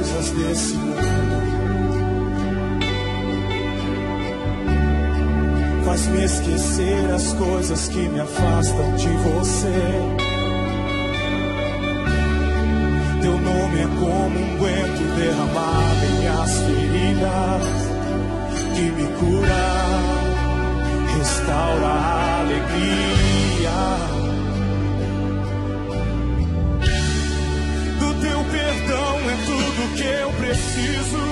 coisas desse mundo. Faz-me esquecer as coisas que me afastam de você. Teu nome é como um unguento derramado em minhas feridas, que me cura, restaura a alegria. Do teu perdão é tudo que eu preciso.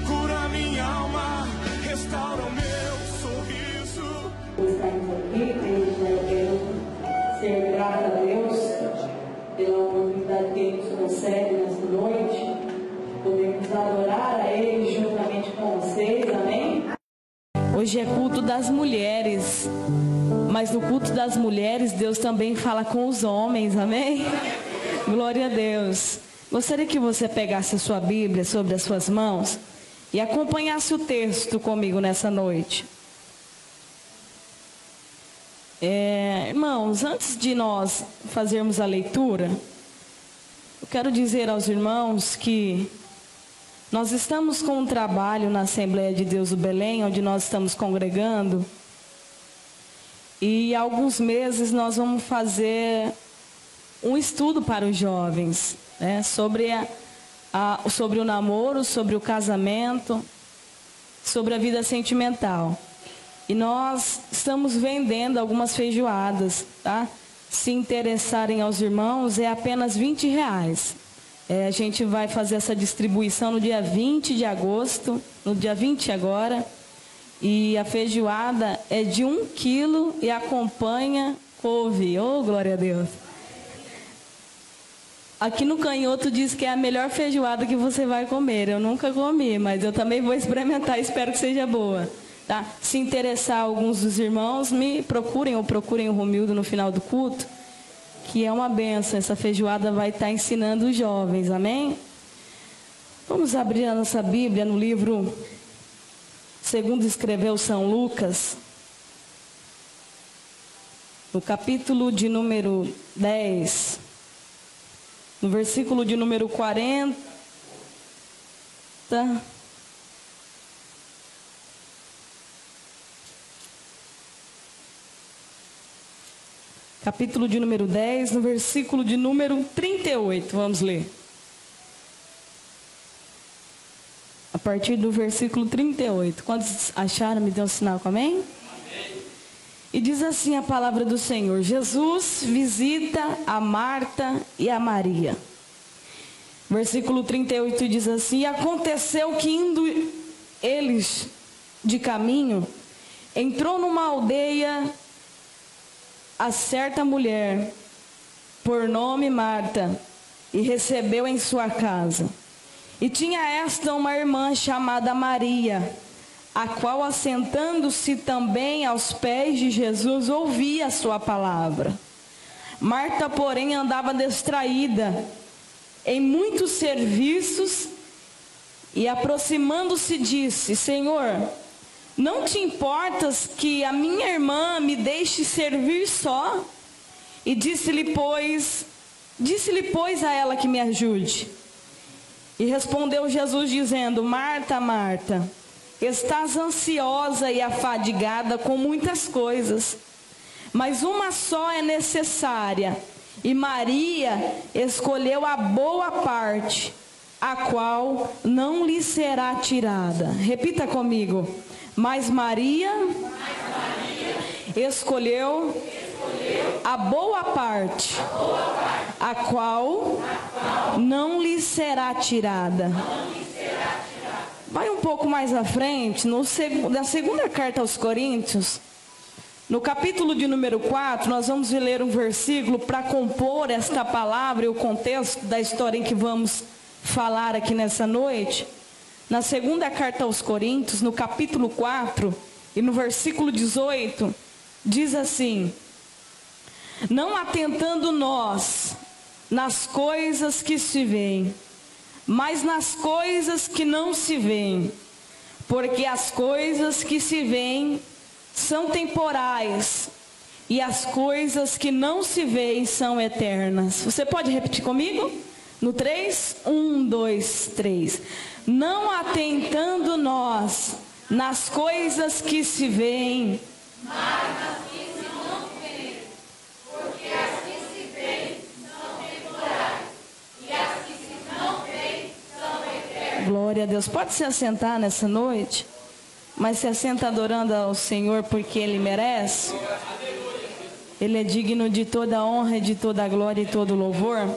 Cura minha alma, restaura o meu sorriso. Estamos aqui, eu quero ser grata a Deus pela oportunidade que Ele nos concede nesta noite, podemos adorar a Ele juntamente com vocês, amém? Hoje é culto das mulheres, mas no culto das mulheres Deus também fala com os homens, amém? Glória a Deus. Gostaria que você pegasse a sua Bíblia sobre as suas mãos e acompanhasse o texto comigo nessa noite. Irmãos, antes de nós fazermos a leitura, eu quero dizer aos irmãos que nós estamos com um trabalho na Assembleia de Deus do Belém, onde nós estamos congregando, e há alguns meses nós vamos fazer um estudo para os jovens, né, sobre o namoro, sobre o casamento, sobre a vida sentimental. E nós estamos vendendo algumas feijoadas, tá? Se interessarem aos irmãos, é apenas R$20. A gente vai fazer essa distribuição no dia 20 de agosto, no dia 20 agora. E a feijoada é de 1 quilo e acompanha couve. Oh, glória a Deus! Aqui no Canhoto diz que é a melhor feijoada que você vai comer. Eu nunca comi, mas eu também vou experimentar e espero que seja boa. Tá? Se interessar alguns dos irmãos, me procurem ou procurem o Romildo no final do culto, que é uma bênção. Essa feijoada vai estar ensinando os jovens, amém? Vamos abrir a nossa Bíblia no livro segundo escreveu São Lucas, no capítulo de número 10, no versículo de número 40. Capítulo de número 10, no versículo de número 38, vamos ler. A partir do versículo 38. Quantos acharam? Me dê um sinal, amém? Amém. E diz assim a palavra do Senhor: Jesus visita a Marta e a Maria. Versículo 38 diz assim: E aconteceu que indo eles de caminho, entrou numa aldeia a certa mulher, por nome Marta, e recebeu em sua casa. E tinha esta uma irmã chamada Maria, a qual, assentando-se também aos pés de Jesus, ouvia a sua palavra. Marta, porém, andava distraída em muitos serviços, e aproximando-se disse: Senhor, não te importas que a minha irmã me deixe servir só? E disse-lhe, pois, a ela que me ajude. E respondeu Jesus dizendo: Marta, Marta, estás ansiosa e afadigada com muitas coisas, mas uma só é necessária. E Maria escolheu a boa parte, a qual não lhe será tirada. Repita comigo. Mas Maria escolheu a boa parte, a qual não lhe será tirada. Vai um pouco mais à frente, na segunda carta aos Coríntios, no capítulo de número 4, nós vamos ler um versículo para compor esta palavra e o contexto da história em que vamos falar aqui nessa noite. Na segunda carta aos Coríntios, no capítulo 4, e no versículo 18, diz assim: Não atentando nós nas coisas que se veem, mas nas coisas que não se veem, porque as coisas que se veem são temporais, e as coisas que não se veem são eternas. Você pode repetir comigo? No 3? 1, 2, 3. Não atentando nós nas coisas que se veem, mas nas que se não veem, porque as que se veem são temporais, e as que se não veem são eternas. Glória a Deus. Pode se assentar nessa noite, mas se assenta adorando ao Senhor porque Ele merece. Ele é digno de toda a honra, de toda a glória e todo o louvor.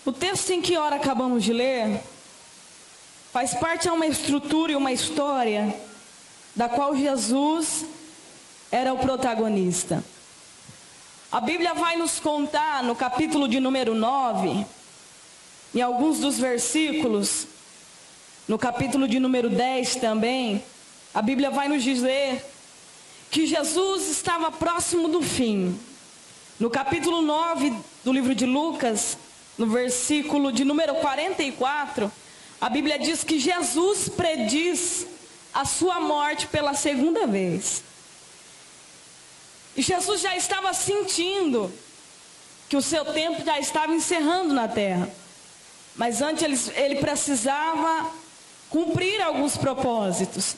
O texto em que ora acabamos de ler faz parte de uma estrutura e uma história da qual Jesus era o protagonista. A Bíblia vai nos contar no capítulo de número 9, em alguns dos versículos, no capítulo de número 10 também, a Bíblia vai nos dizer que Jesus estava próximo do fim. No capítulo 9 do livro de Lucas, no versículo de número 44, a Bíblia diz que Jesus prediz a sua morte pela segunda vez. E Jesus já estava sentindo que o seu tempo já estava encerrando na terra. Mas antes ele precisava cumprir alguns propósitos.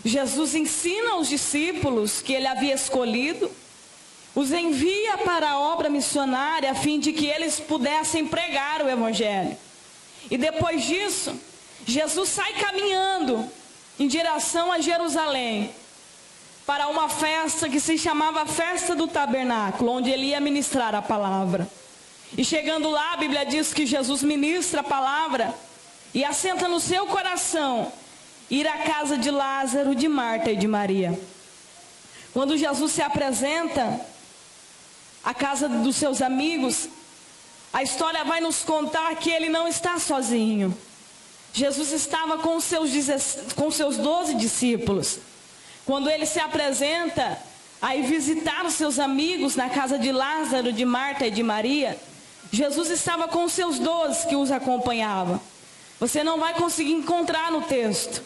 Jesus ensina aos discípulos que ele havia escolhido, os envia para a obra missionária a fim de que eles pudessem pregar o Evangelho. E depois disso, Jesus sai caminhando em direção a Jerusalém, para uma festa que se chamava Festa do Tabernáculo, onde ele ia ministrar a palavra. E chegando lá, a Bíblia diz que Jesus ministra a palavra e assenta no seu coração ir à casa de Lázaro, de Marta e de Maria. Quando Jesus se apresenta à casa dos seus amigos, a história vai nos contar que ele não está sozinho. Jesus estava com seus 12 discípulos. Quando ele se apresenta a ir visitar os seus amigos na casa de Lázaro, de Marta e de Maria, Jesus estava com os seus 12 que os acompanhavam. Você não vai conseguir encontrar no texto,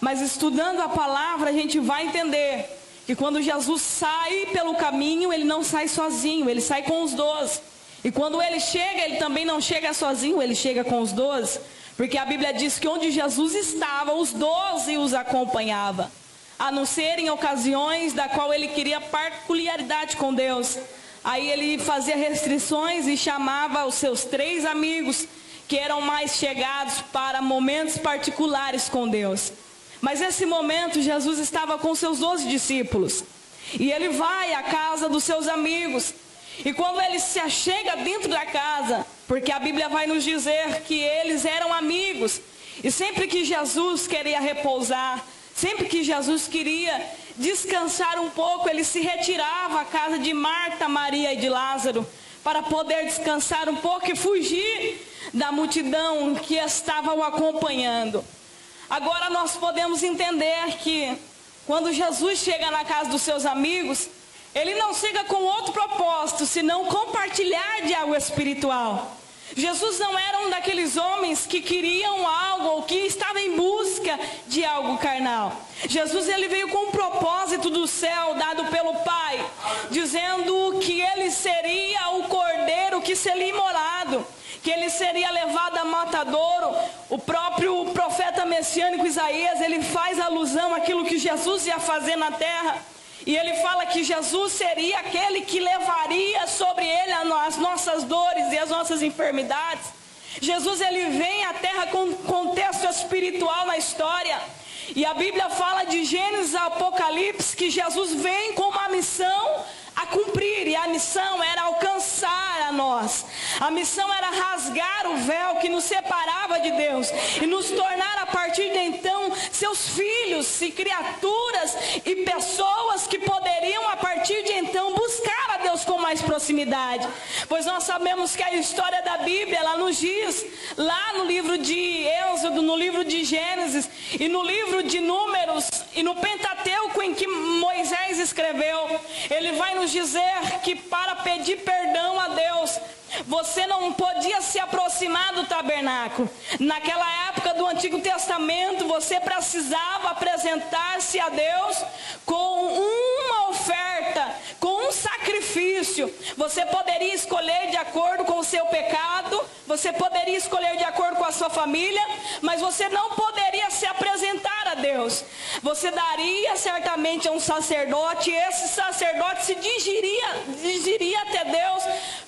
mas estudando a palavra a gente vai entender que quando Jesus sai pelo caminho, ele não sai sozinho, ele sai com os 12. E quando ele chega, ele também não chega sozinho, ele chega com os 12. Porque a Bíblia diz que onde Jesus estava, os 12 os acompanhavam. A não ser em ocasiões da qual ele queria peculiaridade com Deus. Aí ele fazia restrições e chamava os seus 3 amigos, que eram mais chegados, para momentos particulares com Deus. Mas nesse momento Jesus estava com seus 12 discípulos. E ele vai à casa dos seus amigos. E quando ele se achega dentro da casa, porque a Bíblia vai nos dizer que eles eram amigos. E sempre que Jesus queria repousar, sempre que Jesus queria descansar um pouco, ele se retirava à casa de Marta, Maria e de Lázaro, para poder descansar um pouco e fugir da multidão que estava o acompanhando. Agora nós podemos entender que quando Jesus chega na casa dos seus amigos, ele não chega com outro propósito, senão compartilhar de algo espiritual. Jesus não era um daqueles homens que queriam algo ou que estavam em busca de algo carnal. Jesus ele veio com um propósito do céu dado pelo Pai, dizendo que ele seria o cordeiro que seria imolado, que ele seria levado a matadouro. O próprio profeta messiânico Isaías, ele faz alusão àquilo que Jesus ia fazer na terra. E ele fala que Jesus seria aquele que levaria sobre ele as nossas dores e as nossas enfermidades. Jesus ele vem à terra com contexto espiritual na história. E a Bíblia fala de Gênesis a Apocalipse que Jesus vem com uma missão a cumprir, e a missão era alcançar a nós. A missão era rasgar o véu que nos separava de Deus e nos tornar a partir de então seus filhos e criaturas e pessoas que poderiam a partir de então buscar a Deus com mais proximidade. Pois nós sabemos que a história da Bíblia, ela nos diz lá no livro de Êxodo, no livro de Gênesis e no livro de Números e no Pentateuco em que Moisés escreveu, ele vai nos dizer que para pedir perdão a Deus, você não podia se aproximar do tabernáculo. Naquela época do Antigo Testamento, você precisava apresentar-se a Deus com uma oferta sacrifício. Você poderia escolher de acordo com o seu pecado, você poderia escolher de acordo com a sua família, mas você não poderia se apresentar a Deus. Você daria certamente a um sacerdote, e esse sacerdote se dirigiria até Deus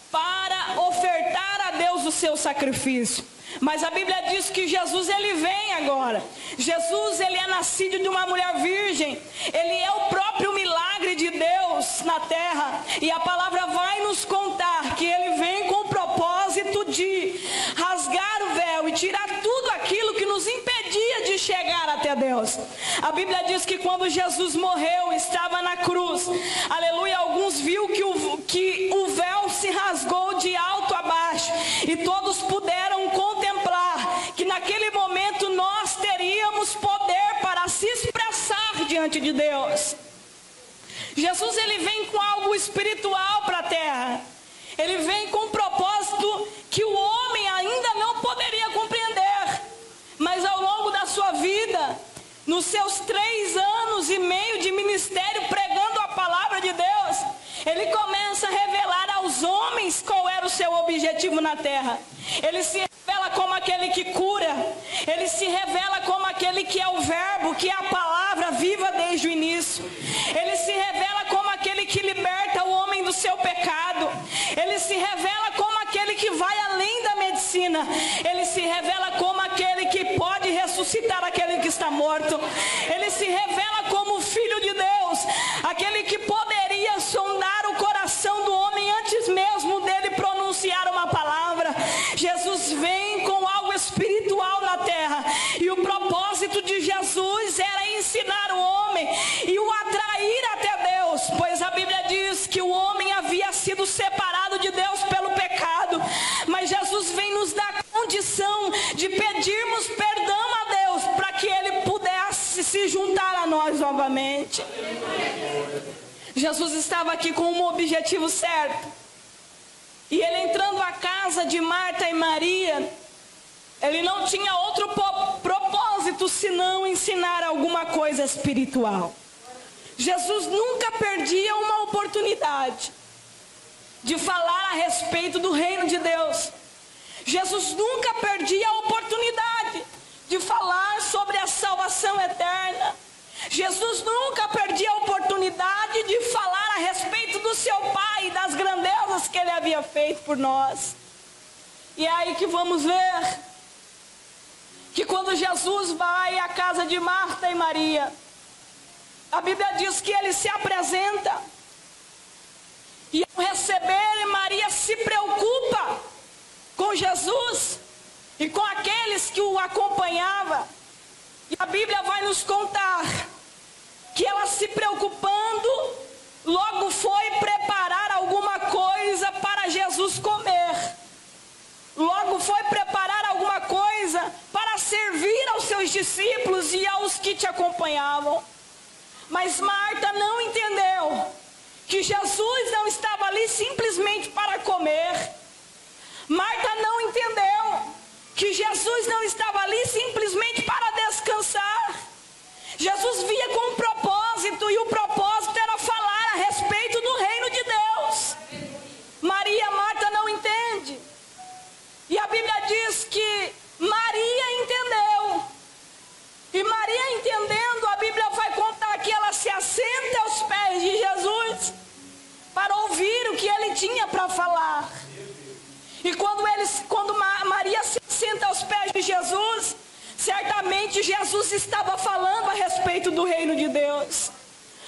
para ofertar a Deus o seu sacrifício. Mas a Bíblia diz que Jesus, ele vem agora. Jesus, ele é nascido de uma mulher virgem. Ele é o próprio milagre de Deus na terra. E a palavra vai nos contar que ele vem com o propósito de rasgar o véu e tirar tudo aquilo que nos impedia de chegar até Deus. A Bíblia diz que quando Jesus morreu, estava na cruz, aleluia, alguns viram que o véu se rasgou de alto a baixo, e todos puderam contemplar que naquele momento nós teríamos poder para se expressar diante de Deus. Jesus, ele vem com algo espiritual para a terra. Ele vem com um propósito que o homem ainda não poderia compreender. Mas ao longo da sua vida, nos seus 3 anos e meio de ministério pregando a palavra de Deus, ele começa a revelar aos homens qual era o seu objetivo na terra. Ele se revela como aquele que cura. Ele se revela como aquele que é o verbo, que é a palavra viva desde o início. Ele se revela como aquele que liberta o homem do seu pecado. Ele se revela como aquele que vai além da medicina. Ele se revela como aquele que pode ressuscitar aquele que está morto. Ele se revela como o Filho de Deus, aquele que poderia sondar o coração do homem antes mesmo dele pronunciar uma palavra. Jesus vem com algo espiritual na terra, e o propósito de Jesus era ensinar o homem e o atrair até Deus, pois a Bíblia diz que o homem havia sido separado de Deus pelo pecado, mas Jesus vem nos dar condição de pedirmos perdão a Deus para que ele pudesse se juntar a nós novamente. Jesus estava aqui com um objetivo certo, e ele entrando à casa de Marta e Maria, ele não tinha outro propósito senão ensinar alguma coisa espiritual. Jesus nunca perdia uma oportunidade de falar a respeito do reino de Deus. Jesus nunca perdia a oportunidade de falar sobre a salvação eterna. Jesus nunca perdia a oportunidade de falar a respeito do seu Pai e das grandezas que ele havia feito por nós. E é aí que vamos ver que quando Jesus vai à casa de Marta e Maria, a Bíblia diz que ele se apresenta, e ao receber, Maria se preocupa com Jesus e com aqueles que o acompanhavam. E a Bíblia vai nos contar que ela, se preocupando, logo foi preparar alguma coisa para Jesus comer. Logo foi preparar alguma coisa para servir aos seus discípulos e aos que te acompanhavam. Mas Marta não entendeu que Jesus não estava ali simplesmente para comer. Marta não entendeu que Jesus não estava ali simplesmente para descansar. Jesus via com um propósito, e o propósito era falar a respeito do reino de Deus. Marta não entende. E a Bíblia diz que Maria entendeu. E Maria entendendo, a Bíblia vai contar que ela se assenta aos pés de Jesus para ouvir o que ele tinha para falar. E quando Maria se senta aos pés de Jesus, certamente Jesus estava falando a respeito do reino de Deus.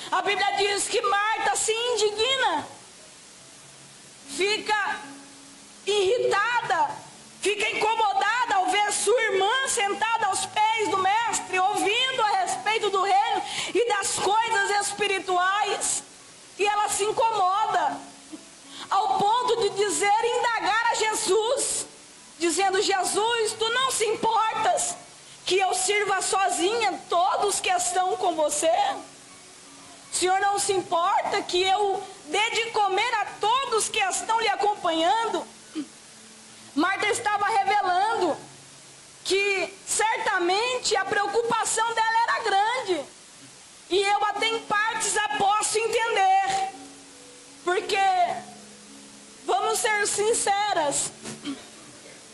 A Bíblia diz que Marta se indigna, fica irritada, fica incomodada ao ver sua irmã sentada aos pés do Mestre, ouvindo a respeito do reino e das coisas espirituais. E ela se incomoda, ao ponto de indagar a Jesus, dizendo: Jesus, tu não se importas que eu sirva sozinha todos que estão com você? O Senhor não se importa que eu dê de comer a todos que estão lhe acompanhando? Marta estava revelando que certamente a preocupação dela era grande, e eu até em partes a posso entender, porque sinceras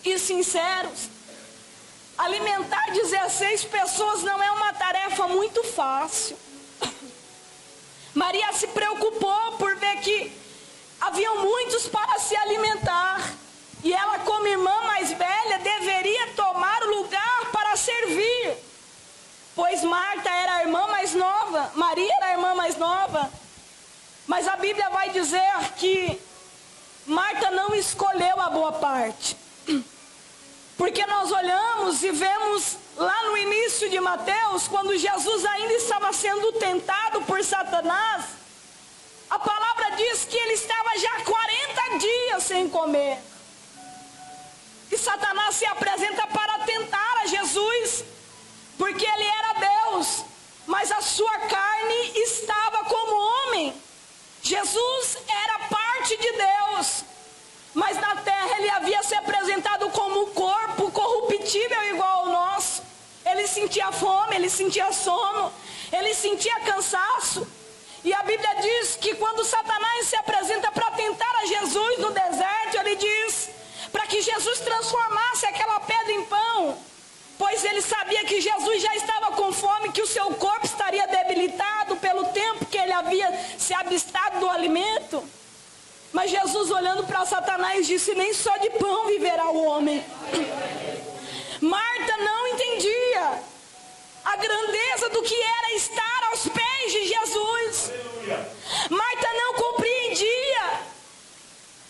e sinceros, alimentar 16 pessoas não é uma tarefa muito fácil. Maria se preocupou por ver que haviam muitos para se alimentar. E ela, como irmã mais velha, deveria tomar o lugar para servir. Pois Marta era a irmã mais nova, Maria era a irmã mais nova. Mas a Bíblia vai dizer que Marta não escolheu a boa parte. Porque nós olhamos e vemos lá no início de Mateus, quando Jesus ainda estava sendo tentado por Satanás, a palavra diz que ele estava já 40 dias sem comer. E Satanás se apresenta para tentar a Jesus, porque ele era Deus, mas a sua carne estava como homem. Jesus era parte de Deus, mas na terra ele havia se apresentado como um corpo corruptível igual ao nosso. Ele sentia fome, ele sentia sono, ele sentia cansaço. E a Bíblia diz que quando Satanás se apresenta para tentar a Jesus no deserto, ele diz para que Jesus transformasse aquela pedra em pão, pois ele sabia que Jesus já estava com fome, que o seu corpo estaria debilitado pelo tempo que ele havia se abstado do alimento. Mas Jesus, olhando para Satanás, disse: nem só de pão viverá o homem. Marta não entendia a grandeza do que era estar aos pés de Jesus. Marta não compreendia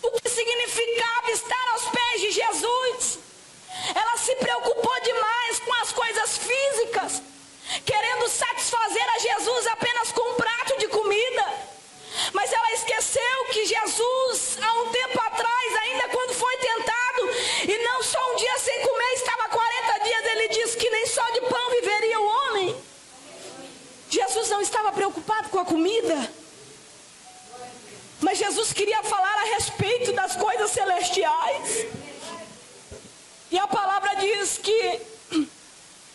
o que significava estar aos pés de Jesus. Ela se preocupou demais com as coisas físicas, querendo satisfazer a Jesus apenas com um prato de comida. Mas ela esqueceu que Jesus, há um tempo atrás, ainda quando foi tentado, e não só um dia sem comer, estava 40 dias, ele disse que nem só de pão viveria o homem. Jesus não estava preocupado com a comida, mas Jesus queria falar a respeito das coisas celestiais. E a palavra diz que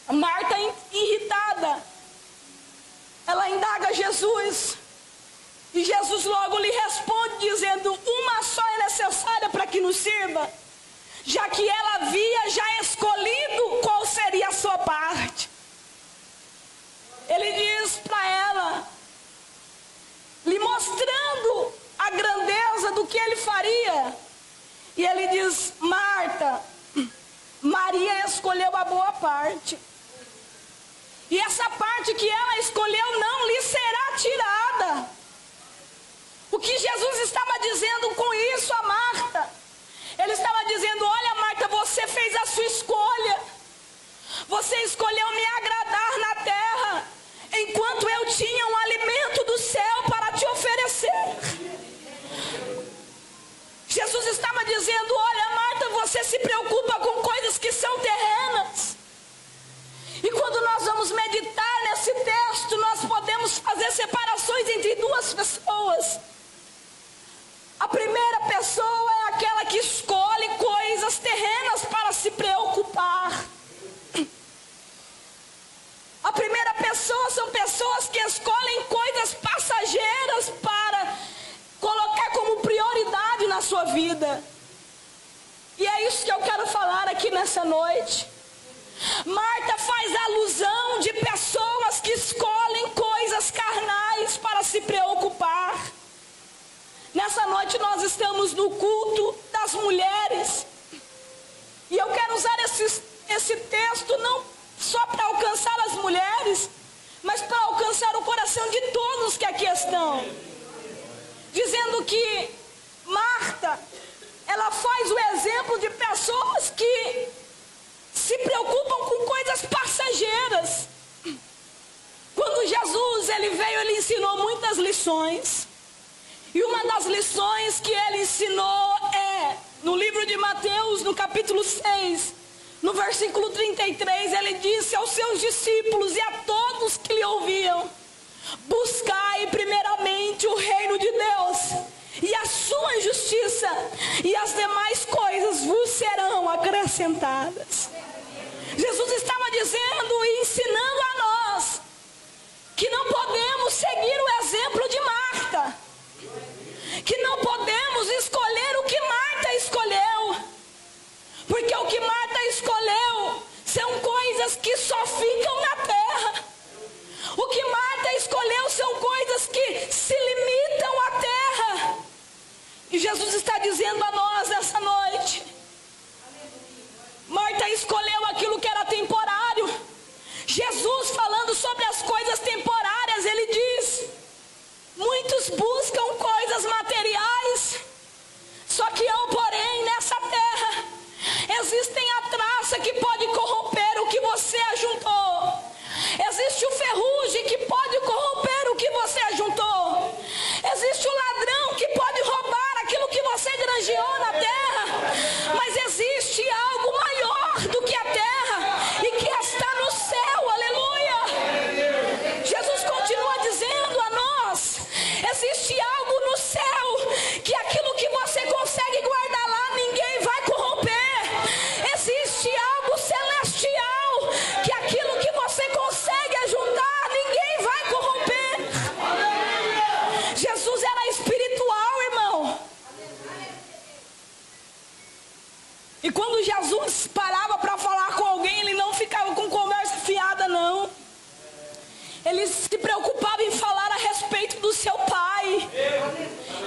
Marta, irritada, ela indaga Jesus. E Jesus logo lhe responde dizendo: uma só é necessária para que nos sirva, já que ela havia já escolhido qual seria a sua parte. Ele diz para ela, lhe mostrando a grandeza do que ele faria. E ele diz: Marta, Maria escolheu a boa parte. E essa parte que ela escolheu não lhe será tirada. O que Jesus estava dizendo com isso a Marta? Ele estava dizendo: olha, Marta, você fez a sua escolha. Você escolheu me agradar na terra, enquanto eu tinha um alimento do céu para te oferecer. Jesus estava dizendo: olha, Marta, você se preocupa com coisas que são terrenas. E quando nós vamos meditar nesse texto, nós podemos fazer separações entre duas pessoas. A primeira pessoa é aquela que escolhe coisas terrenas para se preocupar. A primeira pessoa são pessoas que escolhem coisas passageiras para colocar como prioridade na sua vida. E é isso que eu quero falar aqui nessa noite. Marta faz alusão de pessoas que escolhem coisas carnais para se preocupar. Nessa noite nós estamos no culto das mulheres. E eu quero usar esse texto não só para alcançar as mulheres, mas para alcançar o coração de todos que aqui estão. Dizendo que Marta, ela faz o exemplo de pessoas que se preocupam com coisas passageiras. Quando Jesus ele veio, ele ensinou muitas lições. E uma das lições que ele ensinou é, no livro de Mateus, no capítulo 6, no versículo 33, ele disse aos seus discípulos e a todos que lhe ouviam: buscai primeiramente o reino de Deus e a sua justiça, e as demais coisas vos serão acrescentadas. Jesus estava dizendo e ensinando a nós que não podemos seguir o exemplo de Marta, que não podemos escolher o que Marta escolheu. Porque o que Marta escolheu são coisas que só ficam na terra. O que Marta escolheu são coisas que se limitam à terra. E Jesus está dizendo a nós nessa noite: Marta escolheu aquilo que era temporário. Jesus, falando sobre as coisas temporárias, ele diz: muitos buscam coisas materiais, só que eu, porém, nessa terra existem a traça que pode corromper o que você ajuntou. Existe o ferrugem que pode corromper o que você ajuntou. Existe o ladrão que pode roubar aquilo que você granjeou na terra. Mas existe algo maior do que a terra e que está no céu. Aleluia! Jesus continua dizendo a nós: existe algo no céu que aquilo que você consegue guardar lá ninguém vai corromper. Existe algo celestial que aquilo que você consegue ajuntar ninguém vai corromper. Jesus era espiritual, irmão. E quando Jesus parava para falar com alguém, ele não ficava com conversa fiada, não. Ele se preocupava em falar a respeito do seu Pai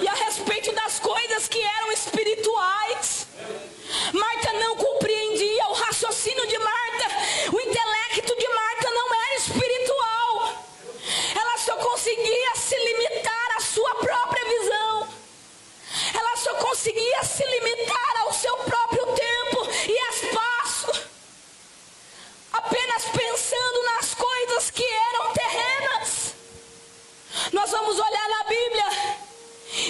e a respeito das coisas que eram espirituais. Marta não compreendia o raciocínio de Marta. O intelecto de Marta não era espiritual. Ela só conseguia se limitar à sua própria visão. Ela só conseguia se limitar ao seu próprio tempo e espaço, apenas pensando nas coisas que eram terrenas. Nós vamos olhar na Bíblia,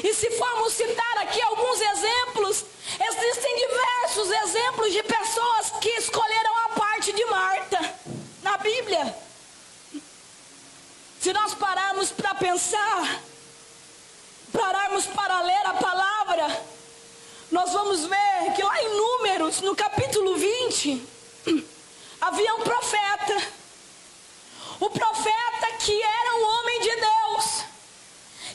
e se formos citar aqui alguns exemplos, existem diversos exemplos de pessoas que escolheram a parte de Marta na Bíblia. Se nós pararmos para pensar, pararmos para ler a palavra, nós vamos ver que lá em Números, no capítulo 20, havia um profeta. O profeta que era um homem de Deus,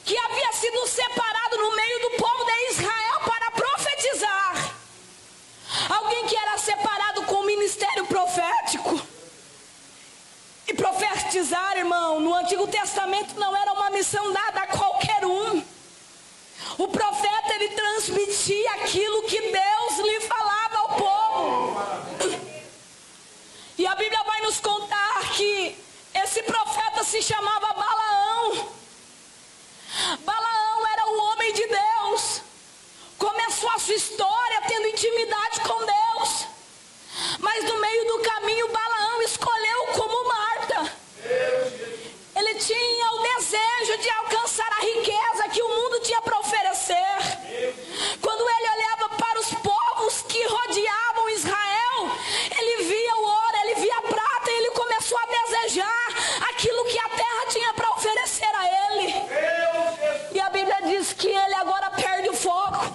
que havia sido separado no meio do povo de Israel para profetizar. Alguém que era separado com o ministério profético. E profetizar, irmão, no Antigo Testamento não era uma missão dada a qualquer um. O profeta, ele transmitia aquilo que Deus lhe falava ao povo. E a Bíblia vai nos contar que esse profeta se chamava Balaão. Balaão era um homem de Deus. Começou a sua história tendo intimidade com Deus. Mas no meio do caminho, Balaão escolheu como Marta. Ele tinha o desejo de alcançar a riqueza que o mundo tinha para oferecer. Quando ele olhava para os povos que rodeavam Israel, ele via o ouro, ele via a prata, e ele começou a desejar aquilo que a terra tinha para oferecer a ele. E a Bíblia diz que ele agora perde o foco.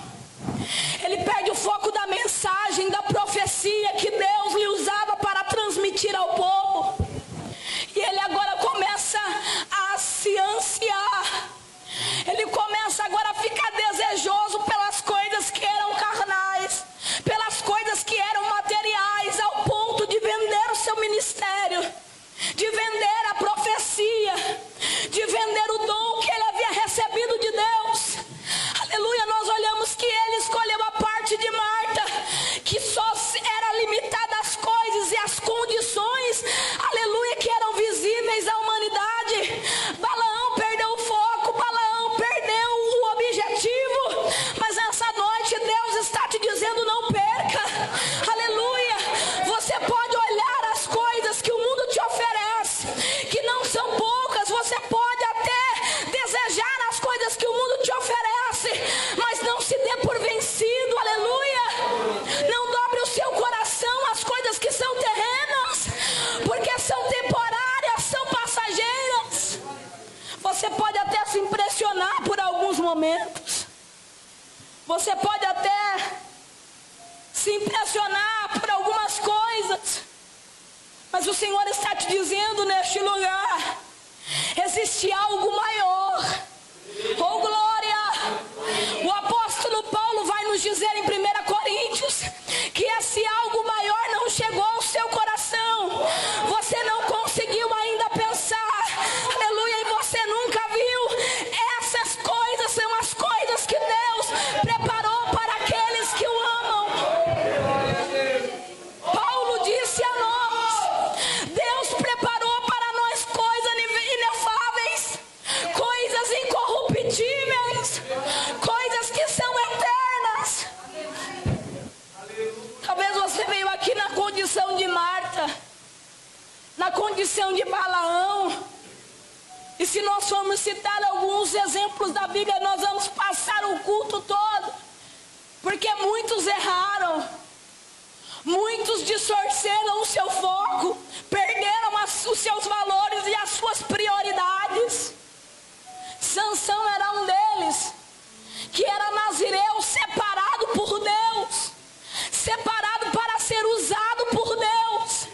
Ele perde o foco da mensagem, da profecia que Deus lhe usava para transmitir ao povo. E ele agora começa a se ansiar. Ele começa agora a ficar desejoso pelas coisas que eram carnais, pelas coisas que eram materiais, ao ponto de vender o seu ministério, de vender a profecia, de vender o dom que ele havia recebido de Deus. Aleluia, nós olhamos que ele escolheu a parte de Marta, que só era limitada às coisas e às condições, aleluia, que eram visíveis à humanidade. Balaão perdeu o foco, Balaão perdeu o objetivo, mas essa noite Deus está te dizendo: não perca, aleluia. Você pode olhar as coisas que o mundo te oferece, que não são poucas, você pode até desejar as coisas que o mundo te oferece, mas não se dê por vencido, aleluia. Não dobre o seu coração às coisas que são terrenas, porque são temporárias, são passageiras. Você pode até se impressionar por alguns momentos, você pode até se impressionar por algumas coisas, mas o Senhor está te dizendo neste lugar: existe algo maior. Oh glória! O apóstolo Paulo vai nos dizer em 1 Coríntios que esse algo condição de Balaão. E se nós formos citar alguns exemplos da Bíblia, nós vamos passar o culto todo. Porque muitos erraram. Muitos distorceram o seu foco. Perderam os seus valores e as suas prioridades. Sansão era um deles. Que era nazireu, separado por Deus. Separado para ser usado por Deus.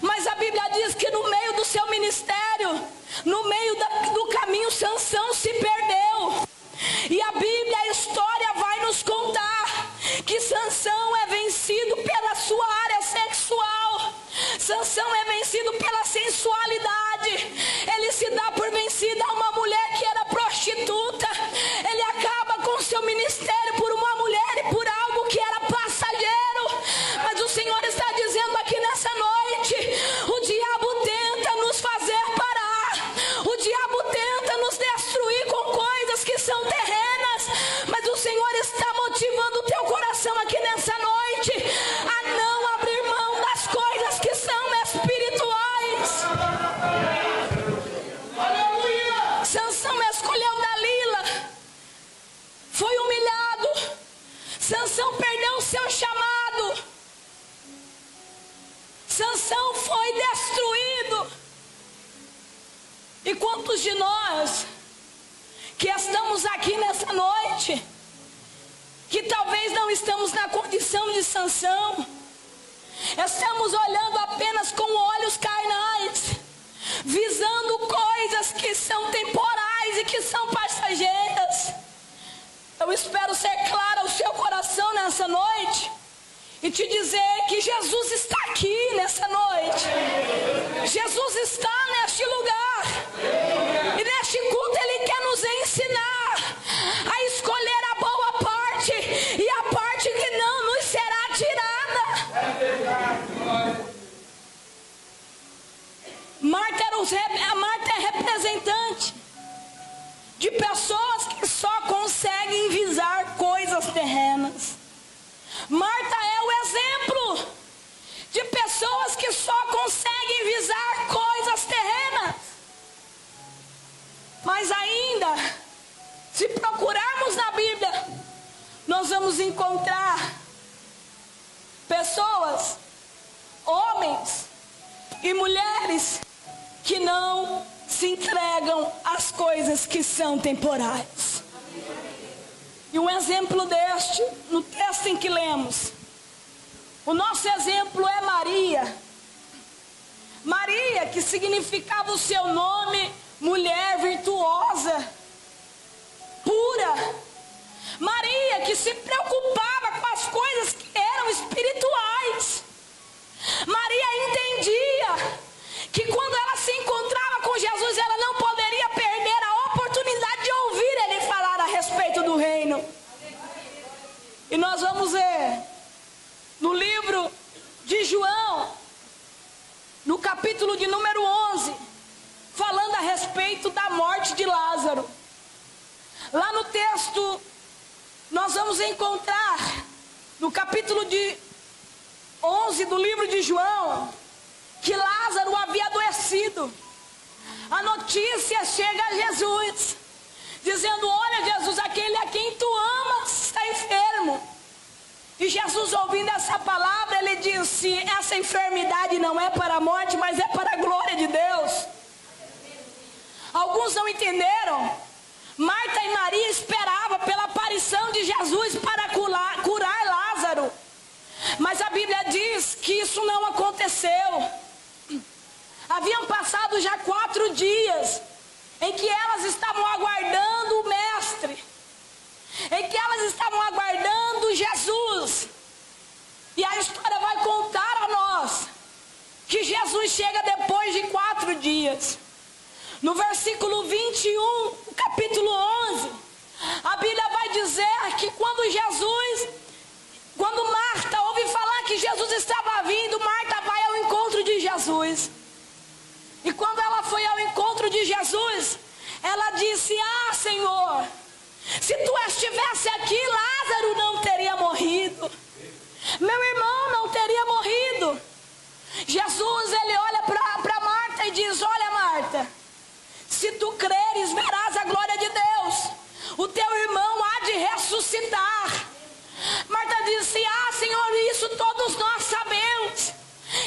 Mas a Bíblia diz que no meio do seu ministério, no meio do caminho, Sansão se perdeu. E a Bíblia, a história vai nos contar que Sansão é vencido pela sua área sexual. Sansão é vencido pela sensualidade. Ele se dá por vencido a uma mulher que era prostituta. Ele acaba com seu ministério por uma mulher e por algo que era passageiro. Mas o Senhor está dizendo aqui nessa noite: o diabo tenta nos fazer parar. O diabo tenta nos destruir com coisas que são terrenas. Mas o Senhor está motivando o teu coração aqui nessa noite a não abrir mão das coisas que são espirituais. Sansão escolheu Dalila. Foi humilhado. Sansão perdeu o seu chamado. Sansão foi destruído. E quantos de nós que estamos aqui nessa noite, que talvez não estamos na condição de Sansão, estamos olhando apenas com olhos carnais, visando coisas que são temporais e que são passageiras. Eu espero ser clara ao seu coração nessa noite e te dizer que Jesus está aqui nessa noite. Jesus está neste lugar. E neste culto Ele quer nos ensinar a escolher a boa parte e a parte que não nos será tirada. Marta é representante de pessoas que só conseguem visar coisas terrenas. Marta é o exemplo de pessoas que só conseguem visar coisas terrenas. Mas ainda, se procurarmos na Bíblia, nós vamos encontrar pessoas, homens e mulheres que não se entregam às coisas que são temporais. E um exemplo deste, no texto em que lemos, o nosso exemplo é Maria. Maria, que significava o seu nome, mulher virtuosa, pura. Maria, que se preocupava com as coisas que eram espirituais. Maria entendia que quando ela se encontrava com Jesus, ela não poderia perder a oportunidade de ouvir Ele falar a respeito do reino. E nós vamos ver no livro de João, no capítulo de número 11, falando a respeito da morte de Lázaro. Lá no texto, nós vamos encontrar, no capítulo de 11 do livro de João, que Lázaro havia adoecido. A notícia chega a Jesus, dizendo: olha, Jesus, aquele a quem tu amas está enfermo. E Jesus, ouvindo essa palavra, ele disse: essa enfermidade não é para a morte, mas é para a glória de Deus. Alguns não entenderam. Marta e Maria esperavam pela aparição de Jesus para curar Lázaro. Mas a Bíblia diz que isso não aconteceu. Haviam passado já 4 dias em que elas estavam aguardando o Mestre, em que elas estavam aguardando Jesus. E a história vai contar a nós que Jesus chega depois de 4 dias. No versículo 21, capítulo 11, a Bíblia vai dizer que quando Marta ouve falar que Jesus estava vindo, Marta vai ao encontro de Jesus. E quando ela foi ao encontro de Jesus, ela disse: ah, Senhor, se tu estivesse aqui, Lázaro não teria morrido. Meu irmão não teria morrido. Jesus, ele olha para Marta se tu creres, verás a glória de Deus. O teu irmão há de ressuscitar. Marta disse: Senhor, isso todos nós sabemos,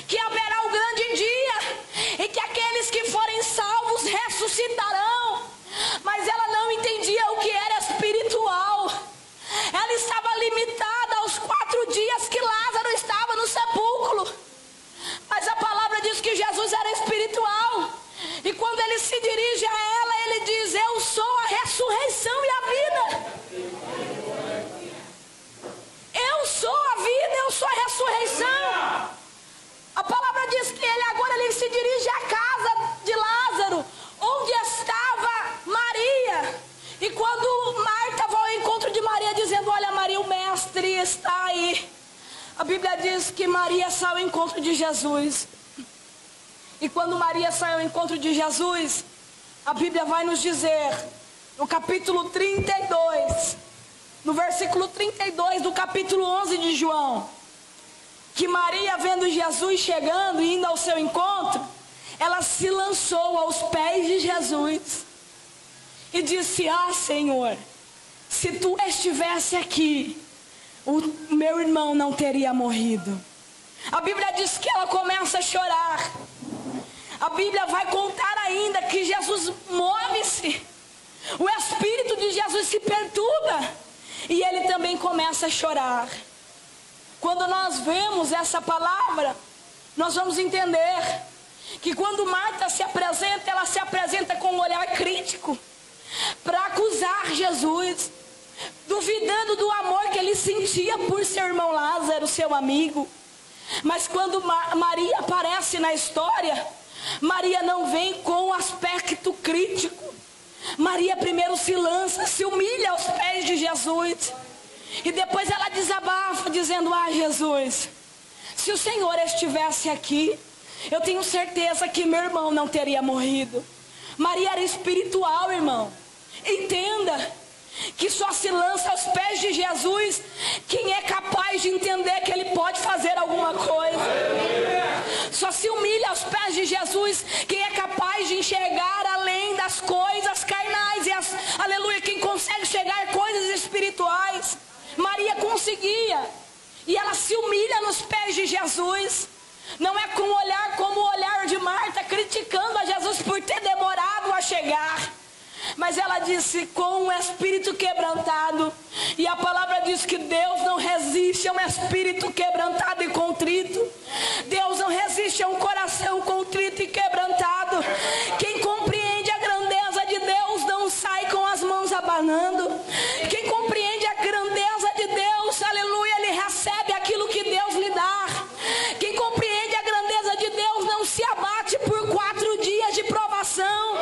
que haverá o grande dia em que aqueles que forem salvos ressuscitarão. Mas ela não entendia o que era espiritual. Ela estava limitada aos 4 dias que Lázaro estava no sepulcro. Mas a palavra diz que Jesus era espiritual. E quando ele se dirige a ela, ele diz: eu sou a ressurreição e a vida. Eu sou a vida, eu sou a ressurreição. A palavra diz que ele se dirige à casa de Lázaro, onde estava Maria. E quando Marta vai ao encontro de Maria, dizendo: olha, Maria, o mestre está aí. A Bíblia diz que Maria saiu ao encontro de Jesus. E quando Maria saiu ao encontro de Jesus, a Bíblia vai nos dizer, no capítulo 32, no versículo 32 do capítulo 11 de João, que Maria, vendo Jesus chegando e indo ao seu encontro, ela se lançou aos pés de Jesus e disse: Senhor, se tu estivesse aqui, o meu irmão não teria morrido. A Bíblia diz que ela começa a chorar. A Bíblia vai contar ainda que Jesus move-se. O Espírito de Jesus se perturba e ele também começa a chorar. Quando nós vemos essa palavra, nós vamos entender que quando Marta se apresenta, ela se apresenta com um olhar crítico para acusar Jesus, duvidando do amor que ele sentia por seu irmão Lázaro, seu amigo. Mas quando Maria aparece na história, Maria não vem com um aspecto crítico. Maria primeiro se lança, se humilha aos pés de Jesus. E depois ela desabafa, dizendo: Jesus, se o Senhor estivesse aqui, eu tenho certeza que meu irmão não teria morrido. Maria era espiritual, irmão. Entenda que só se lança aos pés de Jesus quem é capaz de entender que ele pode fazer alguma coisa. Só se humilha aos pés de Jesus quem é capaz de enxergar além das coisas carnais. Aleluia, quem consegue chegar a coisas espirituais. Maria conseguia. E ela se humilha nos pés de Jesus. Não é com um olhar como o olhar de Marta, criticando a Jesus por ter demorado a chegar. Mas ela disse com um espírito quebrantado. E a palavra diz que Deus não resiste a um espírito quebrantado e contrito. Deus não resiste a um coração contrito e quebrantado. Quem compreende a grandeza de Deus não sai com as mãos abanando. Quem compreende a grandeza de Deus, aleluia, ele recebe aquilo que Deus lhe dá. Quem compreende a grandeza de Deus não se abate por 4 dias de provação.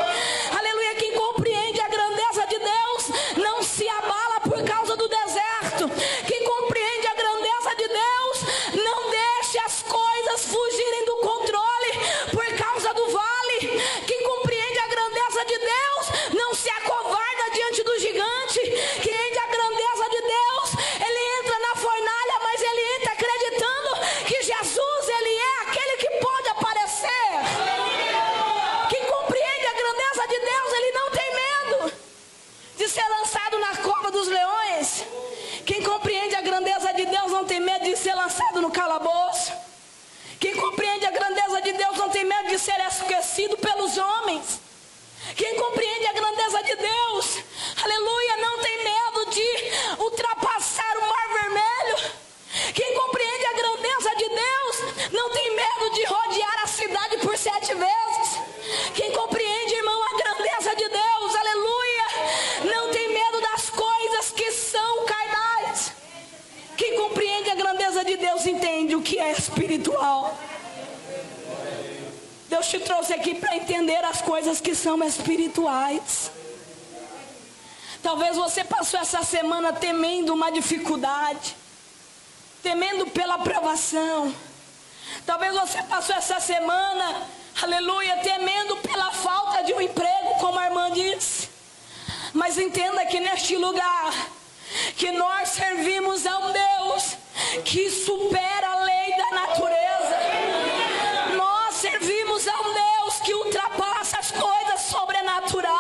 Aleluia, quem compreende a grandeza de Deus não se abala por causa do deserto. Quem compreende a grandeza de Deus não deixa as coisas fugirem do controle por causa do vale. Quem compreende a grandeza de Deus não se acovarda diante do gigante. Quem entende a grandeza de Deus, ele entra na fornalha, mas ele entra acreditando que Jesus, ele é aquele que pode aparecer. Quem compreende a grandeza de Deus, ele não tem medo de ser lançado na cova dos leões. Quem compreende a grandeza de Deus não tem medo de ser lançado no calabouço. Quem compreende a grandeza de Deus não tem medo de ser esquecido pelos homens. Quem compreende a grandeza de Deus, aleluia, não tem medo de ultrapassar o mar vermelho. Quem compreende a grandeza de Deus não tem medo de rodear a cidade por 7 vezes. Quem compreende, irmão, a grandeza de Deus, aleluia, não tem medo das coisas que são carnais. Quem compreende a grandeza de Deus entende o que é espiritual. Deus te trouxe aqui para entender as coisas que são espirituais. Talvez você passou essa semana temendo uma dificuldade, temendo pela provação. Talvez você passou essa semana, aleluia, temendo pela falta de um emprego, como a irmã disse. Mas entenda que neste lugar, que nós servimos a um Deus que supera a lei da natureza. Nós servimos a um Deus que ultrapassa as coisas sobrenaturais.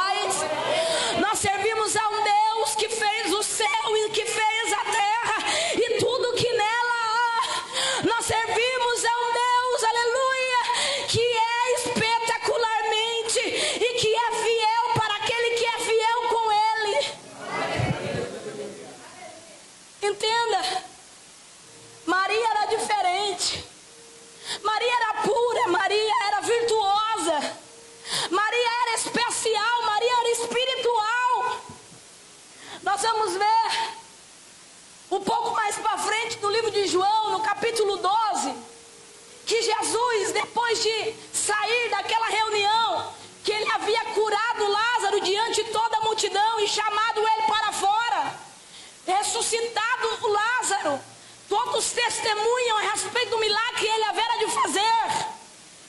testemunham a respeito do milagre que ele havera de fazer.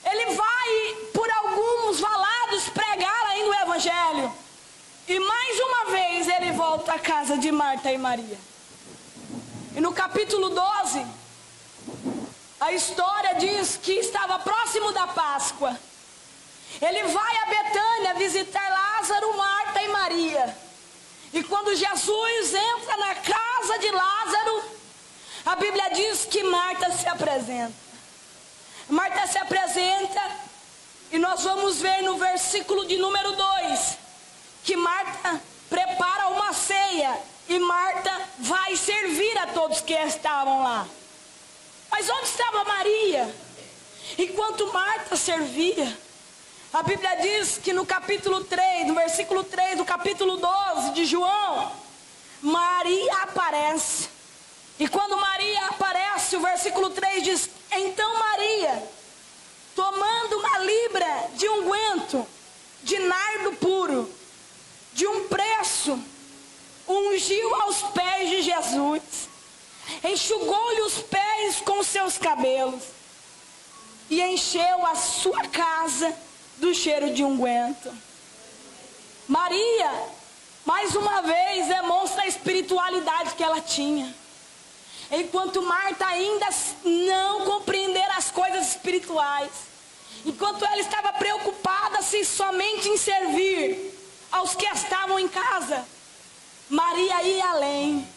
Ele vai por alguns valados pregar ainda o evangelho. E mais uma vez ele volta à casa de Marta e Maria. E no capítulo 12, a história diz que estava próximo da Páscoa. Ele vai a Betânia visitar Lázaro, Marta e Maria. E quando Jesus entra na casa de Lázaro, a Bíblia diz que Marta se apresenta. Marta se apresenta e nós vamos ver no versículo de número 2 que Marta prepara uma ceia e Marta vai servir a todos que estavam lá. Mas onde estava Maria? Enquanto Marta servia, a Bíblia diz que no capítulo 3, no versículo 3 do capítulo 12 de João, Maria aparece. E quando Maria aparece, o versículo 3 diz: então Maria, tomando uma libra de unguento de nardo puro, de um preço, ungiu aos pés de Jesus, enxugou-lhe os pés com seus cabelos e encheu a sua casa do cheiro de unguento. Maria, mais uma vez, demonstra a espiritualidade que ela tinha. Enquanto Marta ainda não compreender as coisas espirituais, enquanto ela estava preocupada somente em servir aos que estavam em casa, Maria ia além.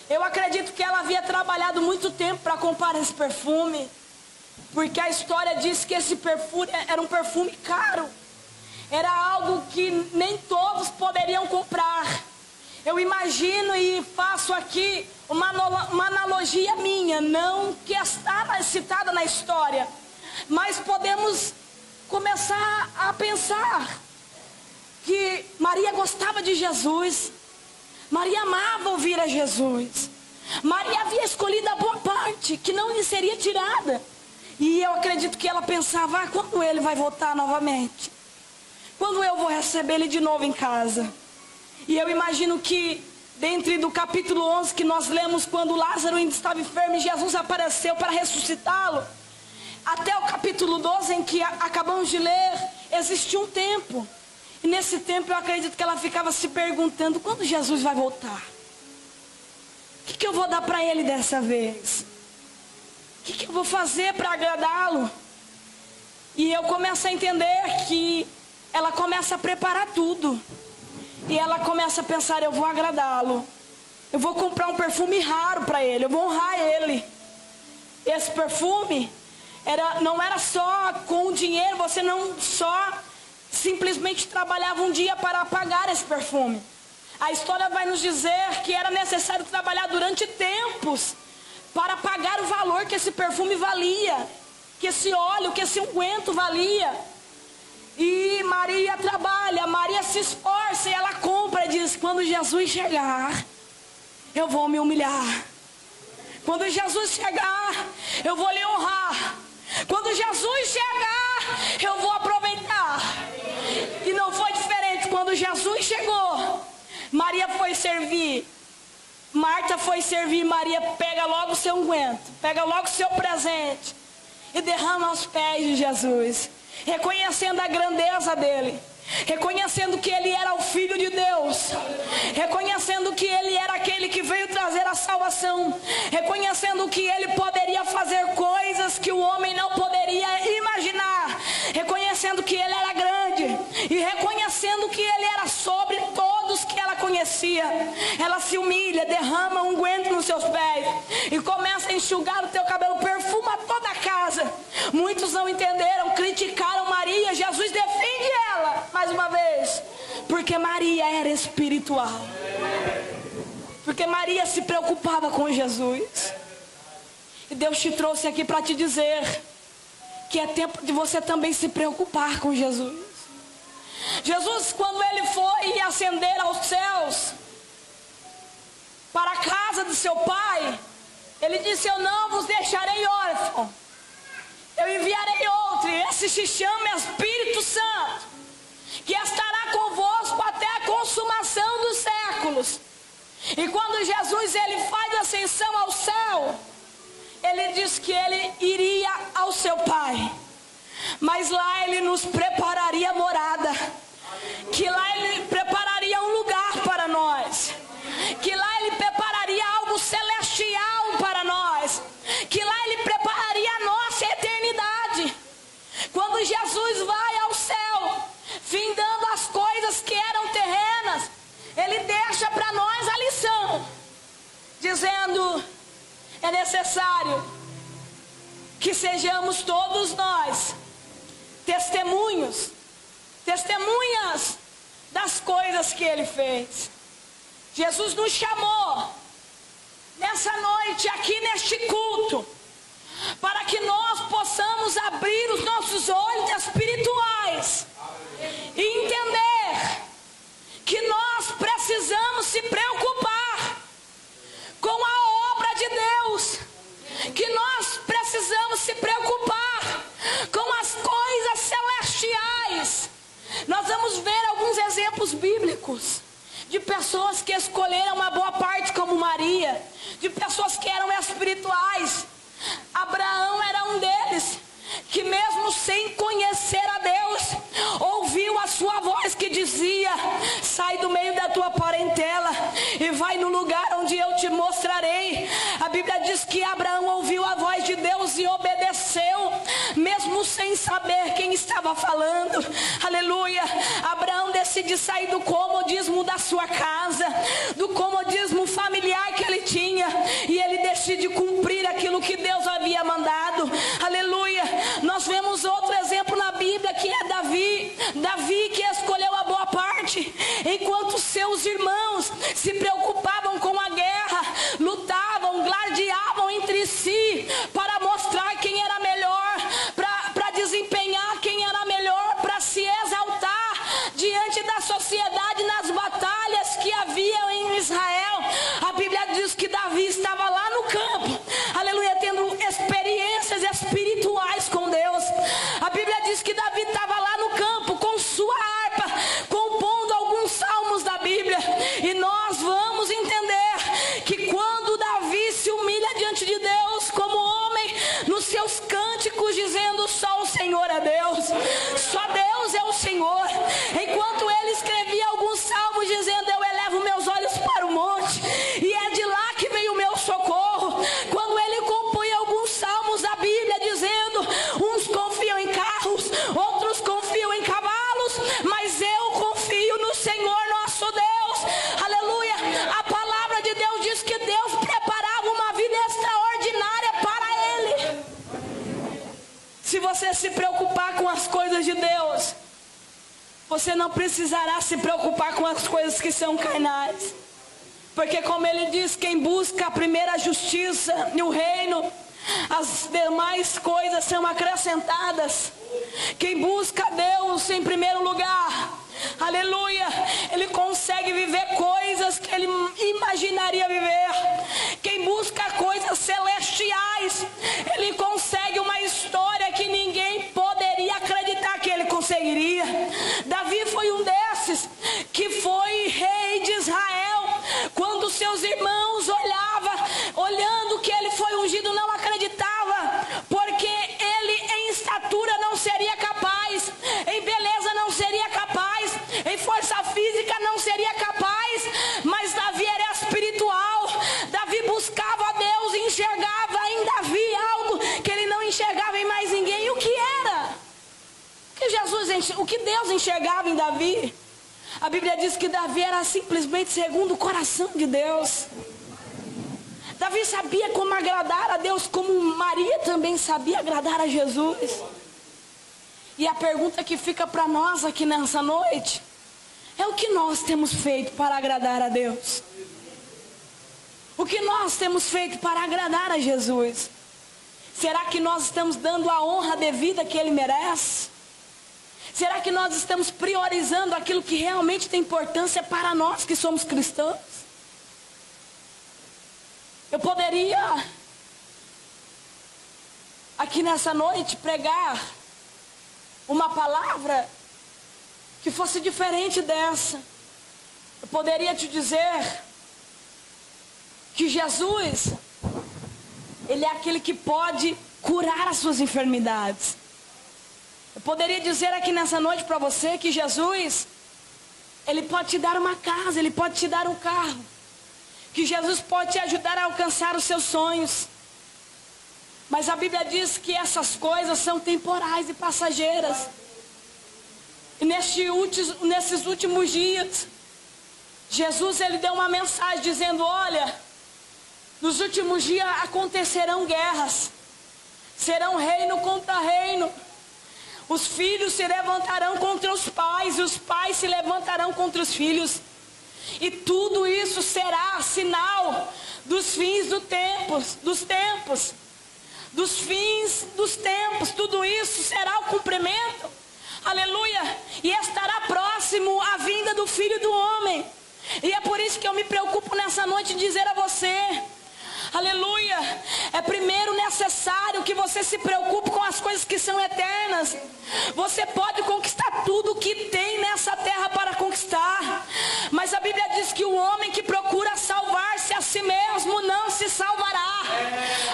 Eu acredito que ela havia trabalhado muito tempo para comprar esse perfume, porque a história diz que esse perfume era um perfume caro. Era algo que nem todos poderiam comprar. Eu imagino e faço aqui uma analogia minha, não que está citada na história, mas podemos começar a pensar que Maria gostava de Jesus. Maria amava ouvir a Jesus. Maria havia escolhido a boa parte, que não lhe seria tirada. E eu acredito que ela pensava: quando ele vai voltar novamente? Quando eu vou receber ele de novo em casa? E eu imagino que dentro do capítulo 11 que nós lemos, quando Lázaro ainda estava enfermo e Jesus apareceu para ressuscitá-lo, até o capítulo 12 em que acabamos de ler, existiu um tempo. E nesse tempo eu acredito que ela ficava se perguntando: quando Jesus vai voltar? O que eu vou dar para ele dessa vez? O que eu vou fazer para agradá-lo? E eu começo a entender que ela começa a preparar tudo. E ela começa a pensar: eu vou agradá-lo. Eu vou comprar um perfume raro para ele. Eu vou honrar ele. Esse perfume não era só com o dinheiro. Você não só simplesmente trabalhava um dia para pagar esse perfume. A história vai nos dizer que era necessário trabalhar durante tempos para pagar o valor que esse perfume valia, que esse óleo, que esse unguento valia. E Maria trabalha, Maria se esforça e ela compra e diz: quando Jesus chegar, eu vou me humilhar. Quando Jesus chegar, eu vou lhe honrar. Quando Jesus chegar, eu vou aproveitar. E não foi diferente. Quando Jesus chegou, Maria foi servir. Marta foi servir. Maria pega logo o seu unguento, pega logo o seu presente e derrama aos pés de Jesus, reconhecendo a grandeza dele, reconhecendo que ele era o Filho de Deus, reconhecendo que ele era aquele que veio trazer a salvação, reconhecendo que ele poderia fazer coisas que o homem não poderia imaginar, reconhecendo que ele era grande e reconhecendo que ele era sobre todos que ela conhecia. Ela se humilha, derrama um unguento nos seus pés e começa a enxugar o teu cabelo, perfuma toda a casa. Muitos não entenderam, criticaram Maria. Jesus defende ela mais uma vez, porque Maria era espiritual, porque Maria se preocupava com Jesus. E Deus te trouxe aqui para te dizer que é tempo de você também se preocupar com Jesus. Jesus, quando ele foi ascender aos céus para a casa de seu pai, ele disse: eu não vos deixarei órfão, eu enviarei outro, e esse se chama Espírito Santo, que estará convosco até a consumação dos séculos. E quando Jesus ele faz a ascensão ao céu, mas lá Ele nos prepararia morada, que lá Ele prepararia um lugar para nós, que lá Ele prepararia algo celestial para nós, que lá Ele prepararia a nossa eternidade. Quando Jesus vai ao céu, findando as coisas que eram terrenas, Ele deixa para nós a lição, dizendo: é necessário que sejamos todos nós testemunhas das coisas que Ele fez. Jesus nos chamou nessa noite, aqui neste culto, para que nós possamos abrir os nossos olhos espirituais e entender que nós precisamos se preocupar com a obra de Deus, que nós precisamos se preocupar com as coisas celestiais. Nós vamos ver alguns exemplos bíblicos de pessoas que escolheram uma boa parte como Maria, de pessoas que eram espirituais. Abraão era um deles, que mesmo sem conhecer a Deus, ouviu a sua voz que dizia: sai do meio da tua parentela e vai no lugar onde eu te mostrarei. A Bíblia diz que Abraão ouviu a voz de Deus e obedeceu, mesmo sem saber quem estava falando. Aleluia. Abraão decide sair do comodismo da sua casa, do comodismo familiar que ele tinha, e ele decide cumprir aquilo que Deus havia mandado. Aleluia. Nós vemos outro exemplo na Bíblia, que é Davi que escolheu a boa parte, enquanto seus irmãos se preocupavam com a guerra, lutavam, gladiavam entre si para mostrar quem era melhor, para desempenhar quem era melhor, para se exaltar diante da sociedade nas batalhas que havia em Israel. A Bíblia diz que Davi estava lá no campo, aleluia, tendo experiências espirituais com Deus. A Bíblia diz que Davi estava lá no campo com sua harpa, compondo alguns salmos da Bíblia. E nós vamos entender que quando Davi se humilha diante de Deus como homem, nos seus cânticos dizendo: só o Senhor é Deus, só Deus é o Senhor. Enquanto ele escrevia alguns salmos dizendo: eu elevo meus olhos para o monte, e é de lá que vem o meu socorro. Quando ele compunha alguns salmos da Bíblia dizendo: uns confiam em carros, outros confiam em cavalos, mas eu confio no Senhor nosso Deus. Aleluia. A palavra de Deus diz que Deus preparava uma vida extraordinária para ele. Se você se preocupar com as coisas de Deus, você não precisará se preocupar com as coisas que são carnais. Porque, como ele diz, quem busca a primeira justiça e o reino, as demais coisas são acrescentadas. Quem busca Deus em primeiro lugar, aleluia, ele consegue viver coisas que ele imaginaria viver. Quem busca coisas celestiais, ele consegue uma história que ninguém poderia acreditar que ele conseguiria. Davi foi um desses, que foi rei de Israel. Quando seus irmãos olhando que ele foi ungido, não acreditava, porque ele em estatura não seria capaz, em beleza não seria capaz, em força física não seria capaz. Mas Davi era espiritual. Davi buscava a Deus e enxergava em Davi algo que ele não enxergava em mais ninguém. E o que era? O que Deus enxergava em Davi? A Bíblia diz que Davi era simplesmente segundo o coração de Deus. Davi sabia como agradar a Deus, como Maria também sabia agradar a Jesus. E a pergunta que fica para nós aqui nessa noite é: o que nós temos feito para agradar a Deus? O que nós temos feito para agradar a Jesus? Será que nós estamos dando a honra devida que Ele merece? Será que nós estamos priorizando aquilo que realmente tem importância para nós que somos cristãos? Eu poderia, aqui nessa noite, pregar uma palavra que fosse diferente dessa. Eu poderia te dizer que Jesus, Ele é aquele que pode curar as suas enfermidades. Eu poderia dizer aqui nessa noite para você que Jesus, Ele pode te dar uma casa, Ele pode te dar um carro. Que Jesus pode te ajudar a alcançar os seus sonhos. Mas a Bíblia diz que essas coisas são temporais e passageiras. E nesses últimos dias, Jesus Ele deu uma mensagem dizendo: olha, nos últimos dias acontecerão guerras. Serão reino contra reino. Os filhos se levantarão contra os pais, e os pais se levantarão contra os filhos. E tudo isso será sinal dos fins dos tempos. Dos fins dos tempos. Tudo isso será o cumprimento. Aleluia. E estará próximo a vinda do Filho do Homem. E é por isso que eu me preocupo nessa noite em dizer a você: aleluia, é primeiro necessário que você se preocupe com as coisas que são eternas. Você pode conquistar tudo o que tem nessa terra para conquistar, mas a Bíblia diz que o homem que procura salvar-se a si mesmo não se salvará.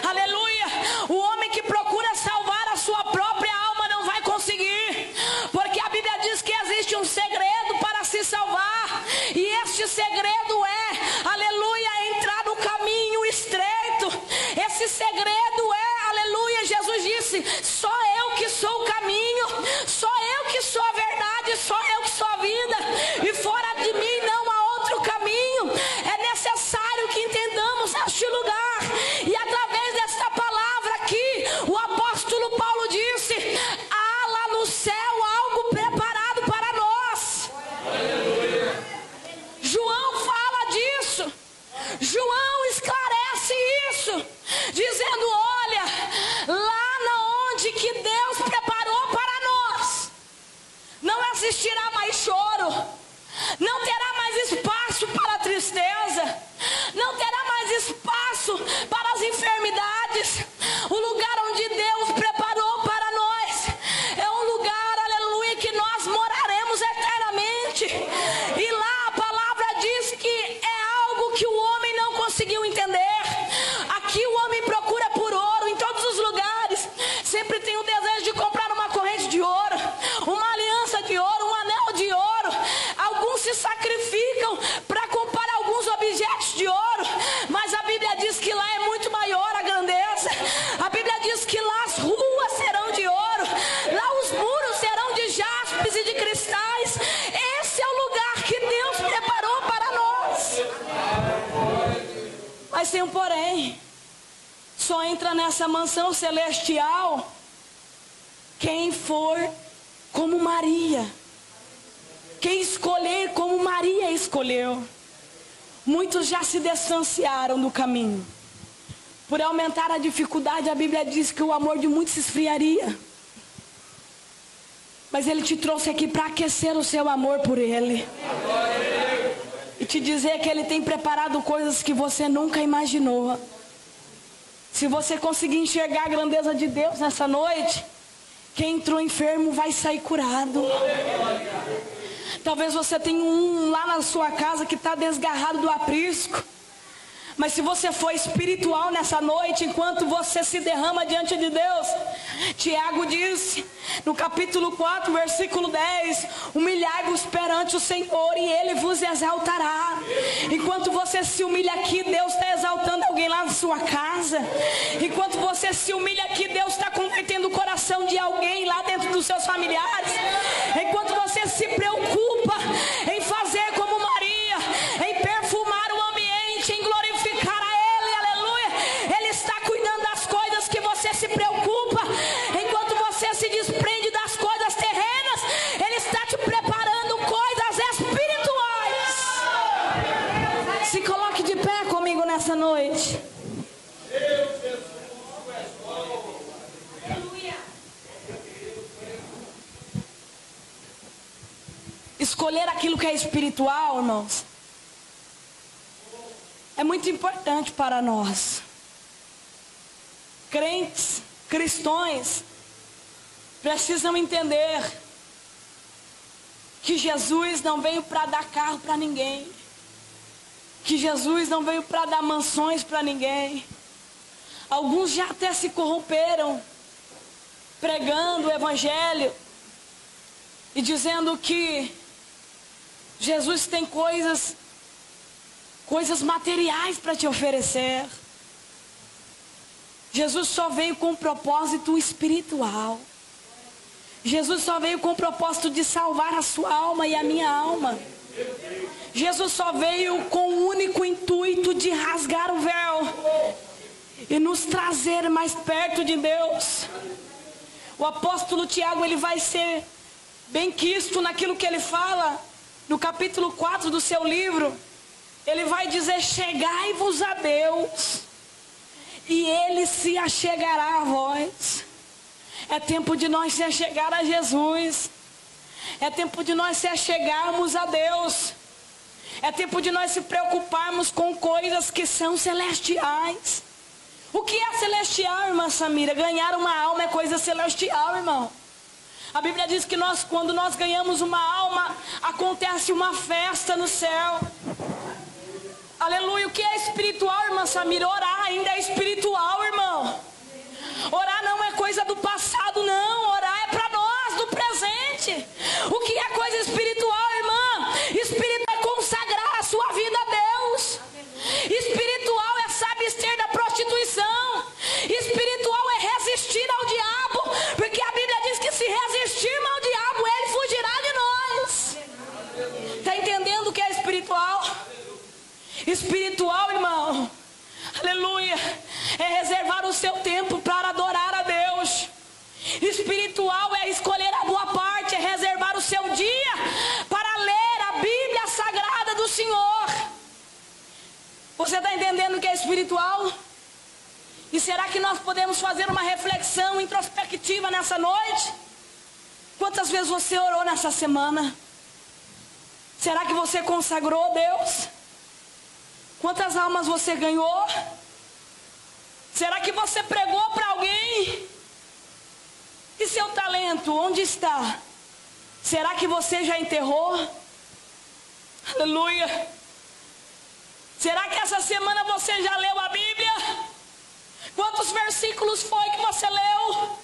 Aleluia. O homem que procura salvar a sua própria alma não vai conseguir, porque a Bíblia diz que existe um segredo para se salvar, e este segredo é, aleluia, entrar no caminho estreito. Esse segredo é, aleluia, Jesus disse: só eu que sou o caminho, só eu que sou a verdade, só eu que sou a vida, e fora de mim não há outro caminho. É necessário que entendamos este lugar, e através desta palavra aqui, o apóstolo Paulo disse: há lá no céu algo preparado para nós. João fala disso. João esclarece isso, dizendo: olha, lá na onde que Deus preparou para nós, não existirá mais choro, não terá mais espaço para a tristeza, não terá mais espaço para as enfermidades. O lugar onde Deus preparou para nós é um lugar, aleluia, que nós moraremos eternamente. E lá a palavra diz que é algo que o homem não conseguiu entender. Aqui o homem procura por ouro em todos os lugares, sempre tem o desejo de comprar uma corrente de ouro, uma aliança de ouro, um anel de ouro. Alguns se sacrificam para comprar alguns objetos de ouro, mas a Bíblia diz que lá é muito maior a grandeza. A Bíblia diz que lá as ruas serão de ouro, lá os muros serão de jaspes e de cristais. Esse é o lugar que Deus preparou para nós. Mas tem um porém: só entra nessa mansão celestial quem for como Maria, quem escolher como Maria escolheu. Muitos já se distanciaram do caminho. Por aumentar a dificuldade, a Bíblia diz que o amor de muitos se esfriaria. Mas Ele te trouxe aqui para aquecer o seu amor por Ele. E te dizer que Ele tem preparado coisas que você nunca imaginou. Se você conseguir enxergar a grandeza de Deus nessa noite, quem entrou enfermo vai sair curado. Talvez você tenha um lá na sua casa que está desgarrado do aprisco. Mas se você for espiritual nessa noite, enquanto você se derrama diante de Deus, Tiago disse, no capítulo 4, versículo 10, humilhai-vos perante o Senhor e Ele vos exaltará. Enquanto você se humilha aqui, Deus está exaltando alguém lá na sua casa. Enquanto você se humilha aqui, Deus está convertendo o coração de alguém lá dentro dos seus familiares. Enquanto você se preocupa em fazer como Maria, em perfumar o ambiente, em glorificar a Ele, aleluia, Ele está cuidando das coisas que você se preocupa. Enquanto você se desprende das coisas terrenas, Ele está te preparando coisas espirituais. Se coloque de pé comigo nessa noite. Escolher aquilo que é espiritual, irmãos, é muito importante para nós. Crentes, cristãos, precisam entender que Jesus não veio para dar carro para ninguém, que Jesus não veio para dar mansões para ninguém. Alguns já até se corromperam pregando o evangelho, e dizendo que Jesus tem coisas materiais para te oferecer. Jesus só veio com um propósito espiritual. Jesus só veio com o propósito de salvar a sua alma e a minha alma. Jesus só veio com o único intuito de rasgar o véu e nos trazer mais perto de Deus. O apóstolo Tiago, ele vai ser bem quisto naquilo que ele fala no capítulo 4 do seu livro. Ele vai dizer: chegai-vos a Deus e Ele se achegará a vós. É tempo de nós se achegar a Jesus. É tempo de nós se achegarmos a Deus. É tempo de nós se preocuparmos com coisas que são celestiais. O que é celestial, irmã Samira? Ganhar uma alma é coisa celestial, irmão. A Bíblia diz que quando nós ganhamos uma alma, acontece uma festa no céu. Aleluia. O que é espiritual, irmã Samira? Orar ainda é espiritual, irmão. Orar não é coisa do passado, não. Orar é para nós, do presente. O que é coisa espiritual, irmã? Espírito é consagrar a sua vida a Deus. Espiritual é se abster da prostituição. Espiritual é resistir ao diabo, porque a Bíblia diz que se resistirmos ao diabo, ele fugirá de nós. Está entendendo o que é espiritual? Espiritual, irmão, aleluia, é reservar o seu tempo para adorar a Deus. Espiritual é escolher a boa parte, é reservar o seu dia para ler a Bíblia Sagrada do Senhor. Você está entendendo o que é espiritual? E será que nós podemos fazer uma reflexão introspectiva nessa noite? Quantas vezes você orou nessa semana? Será que você consagrou a Deus? Quantas almas você ganhou? Será que você pregou para alguém? E seu talento, onde está? Será que você já enterrou? Aleluia. Será que essa semana você já leu a Bíblia? Quantos versículos foi que você leu?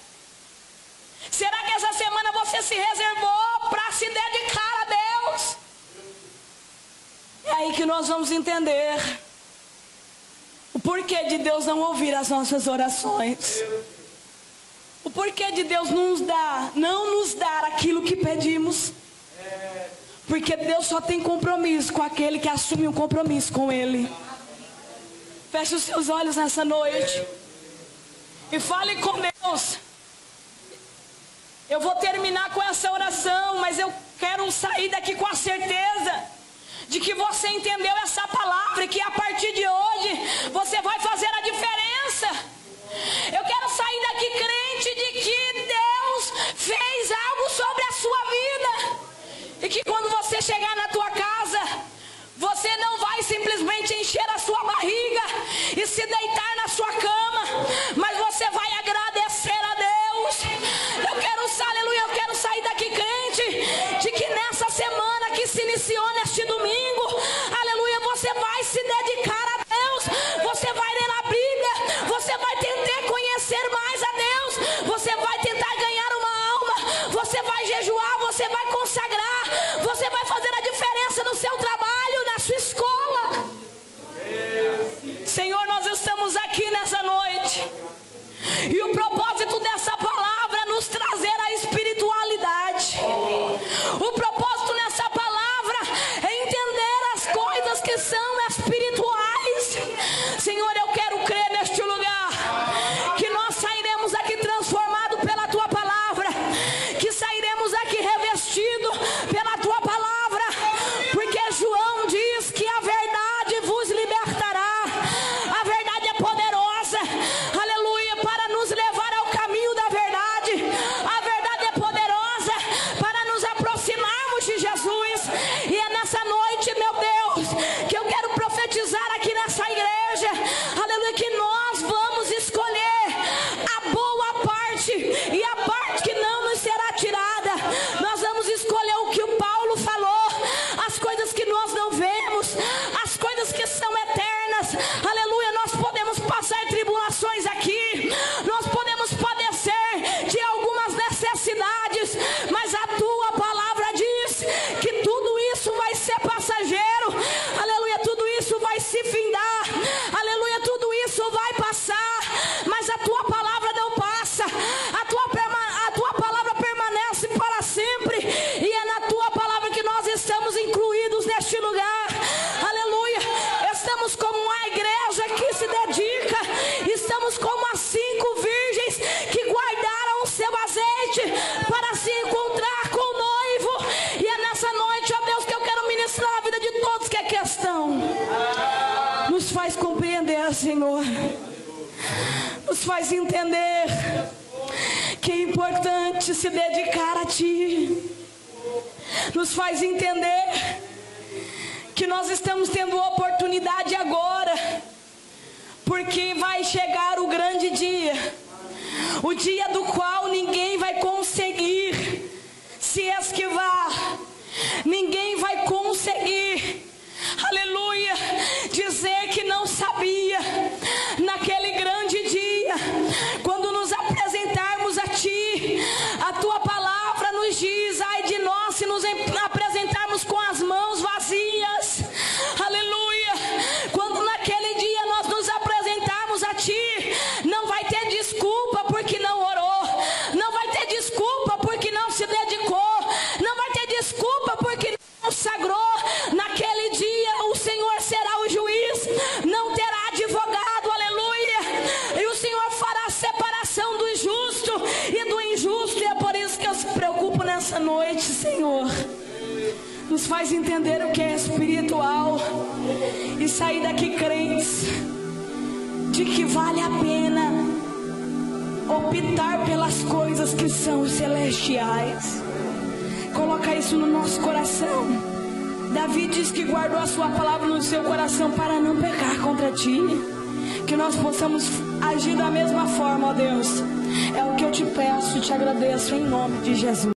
Será que essa semana você se reservou para se dedicar a Deus? É aí que nós vamos entender o porquê de Deus não ouvir as nossas orações. O porquê de Deus não nos dar aquilo que pedimos. Porque Deus só tem compromisso com aquele que assume um compromisso com Ele. Feche os seus olhos nessa noite e fale com Deus. Eu vou terminar com essa oração, mas eu quero sair daqui com a certeza de que você entendeu essa palavra e que a partir de hoje você vai fazer a diferença. Eu quero sair daqui crente de que Deus fez algo sobre a sua vida. E que quando você chegar na tua casa, você não vai simplesmente encher a sua barriga e se deitar na sua cama, mas você vai agradecer a Deus. Aleluia, eu quero sair daqui crente de que nessa semana que se iniciou neste domingo, aleluia, você vai se dedicar a Deus, você vai ler a Bíblia, você vai tentar conhecer mais a Deus, você vai tentar ganhar uma alma, você vai jejuar, você vai consagrar, você vai fazer a diferença no seu trabalho, na sua escola. Senhor, nós estamos aqui nessa noite e o propósito dessa palavra é nos trazer a espiritualidade. O propósito nessa palavra é entender as coisas que são espirituais. Senhor, eu quero crer neste lugar que nós sairemos aqui transformados pela Tua palavra, que sairemos aqui revestidos pela Tua palavra, porque João diz que a verdade vos libertará. A verdade é poderosa, aleluia, para nos levar ao caminho nos faz entender que é importante se dedicar a Ti. Nos faz entender que nós estamos tendo oportunidade agora, porque vai chegar o grande dia, o dia do qual ninguém vai conseguir se esquivar, ninguém vai conseguir, aleluia, dizer que não sabia. Naquele grande dia, quando nos apresentarmos a Ti, a Tua palavra nos diz: ai de nós se nos apresentarmos com as mãos vazias, aleluia. Quando naquele dia nós nos apresentarmos a Ti, não vai ter desculpa porque não orou, não vai ter desculpa porque não se dedicou, não vai ter desculpa porque não consagrou. Naquele dia o Senhor será o juiz, não terá advogado, aleluia, e o Senhor fará a separação do justo e do injusto. E é por isso que eu se preocupo nessa noite, Senhor. Nos faz entender o que é espiritual e sair daqui crentes de que vale a pena optar pelas coisas que são celestiais. Coloca isso no nosso coração. Davi diz que guardou a sua palavra no seu coração para não pecar contra Ti. Que nós possamos agir da mesma forma, ó Deus. É o que eu te peço e te agradeço em nome de Jesus.